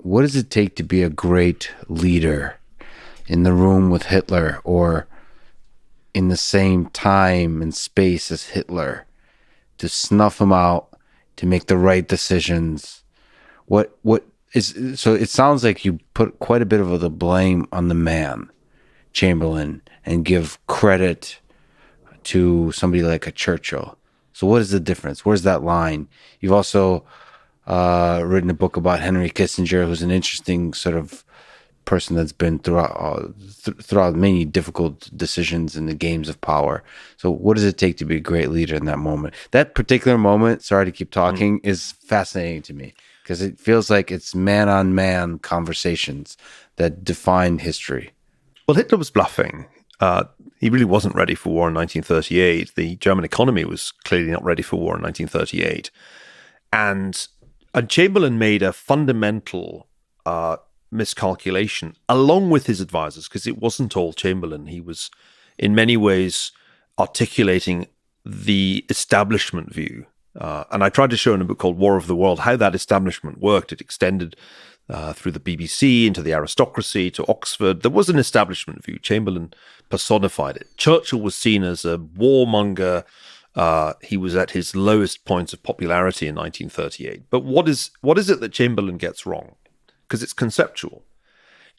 what does it take to be a great leader in the room with Hitler or in the same time and space as Hitler, to snuff him out, to make the right decisions? So it sounds like you put quite a bit of the blame on the man, Chamberlain, and give credit to somebody like a Churchill. So what is the difference? Where's that line? You've also written a book about Henry Kissinger, who's an interesting sort of person that's been throughout many difficult decisions in the games of power. So what does it take to be a great leader in that moment? That particular moment, sorry to keep talking, is fascinating to me because it feels like it's man-on-man conversations that define history. Well, Hitler was bluffing. He really wasn't ready for war in 1938. The German economy was clearly not ready for war in 1938. And Chamberlain made a fundamental miscalculation along with his advisors, because it wasn't all Chamberlain. He was in many ways articulating the establishment view. And I tried to show in a book called War of the World how that establishment worked. It extended through the BBC into the aristocracy to Oxford. There was an establishment view. Chamberlain personified it. Churchill was seen as a warmonger. He was at his lowest points of popularity in 1938. But what is it that Chamberlain gets wrong? Because it's conceptual.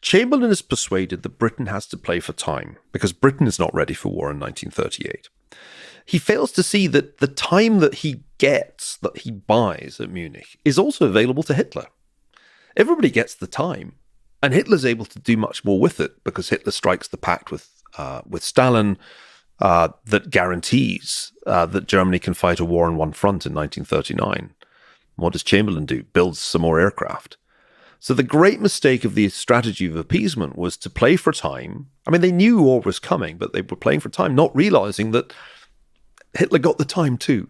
Chamberlain is persuaded that Britain has to play for time because Britain is not ready for war in 1938. He fails to see that the time that he gets, that he buys at Munich, is also available to Hitler. Everybody gets the time, and Hitler's able to do much more with it because Hitler strikes the pact with Stalin that guarantees that Germany can fight a war on one front in 1939. What does Chamberlain do? Builds some more aircraft. So the great mistake of the strategy of appeasement was to play for time. I mean, they knew war was coming, but they were playing for time, not realizing that Hitler got the time too.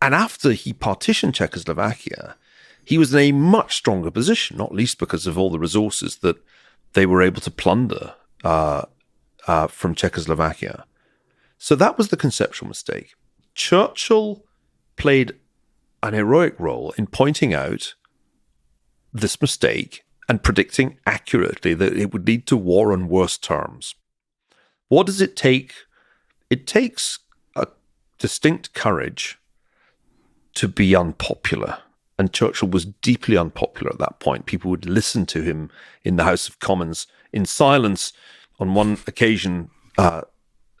And after he partitioned Czechoslovakia, he was in a much stronger position, not least because of all the resources that they were able to plunder from Czechoslovakia. So that was the conceptual mistake. Churchill played an heroic role in pointing out this mistake and predicting accurately that it would lead to war on worse terms. What does it take? It takes a distinct courage to be unpopular. And Churchill was deeply unpopular at that point. People would listen to him in the House of Commons in silence. On one occasion,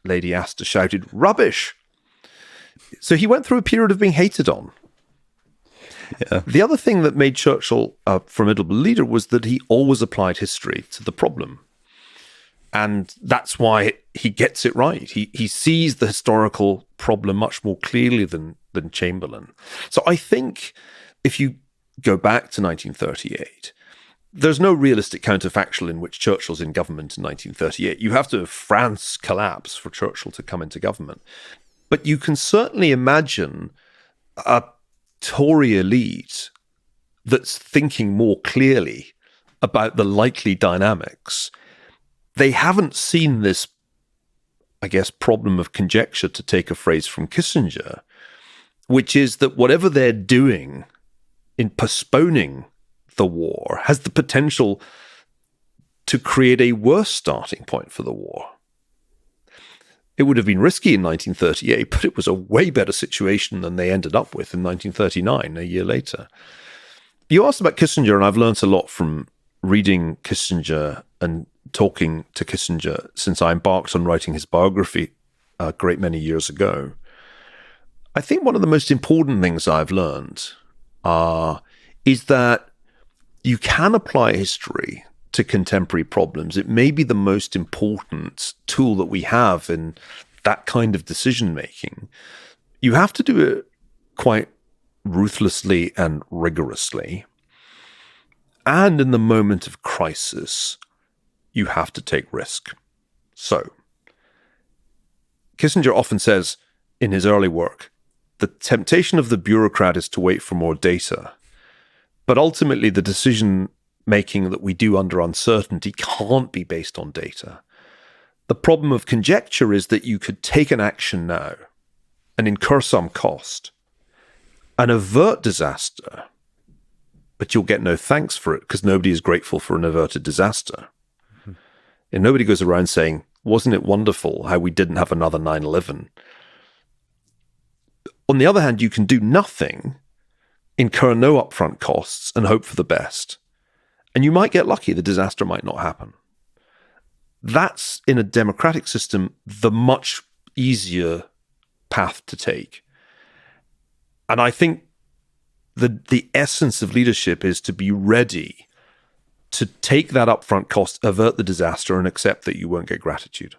Lady Astor shouted, "Rubbish!" So he went through a period of being hated on. Yeah. The other thing that made Churchill a formidable leader was that he always applied history to the problem. And that's why he gets it right. He sees the historical problem much more clearly than Chamberlain. So I think if you go back to 1938, there's no realistic counterfactual in which Churchill's in government in 1938. You have to have France collapse for Churchill to come into government. But you can certainly imagine a Tory elite that's thinking more clearly about the likely dynamics. They haven't seen this, I guess, problem of conjecture, to take a phrase from Kissinger, which is that whatever they're doing in postponing the war has the potential to create a worse starting point for the war. It would have been risky in 1938, but it was a way better situation than they ended up with in 1939, a year later. You asked about Kissinger, and I've learned a lot from reading Kissinger and talking to Kissinger since I embarked on writing his biography a great many years ago. I think one of the most important things I've learned is that you can apply history to contemporary problems. It may be the most important tool that we have in that kind of decision-making. You have to do it quite ruthlessly and rigorously. And in the moment of crisis, you have to take risk. So, Kissinger often says in his early work, the temptation of the bureaucrat is to wait for more data. But ultimately, the decision-making that we do under uncertainty can't be based on data. The problem of conjecture is that you could take an action now and incur some cost and avert disaster but you'll get no thanks for it because nobody is grateful for an averted disaster. And nobody goes around saying, wasn't it wonderful how we didn't have another 9/11? On the other hand, you can do nothing, incur no upfront costs, and hope for the best. And you might get lucky, the disaster might not happen. That's, in a democratic system, the much easier path to take. And I think the essence of leadership is to be ready to take that upfront cost, avert the disaster, and accept that you won't get gratitude.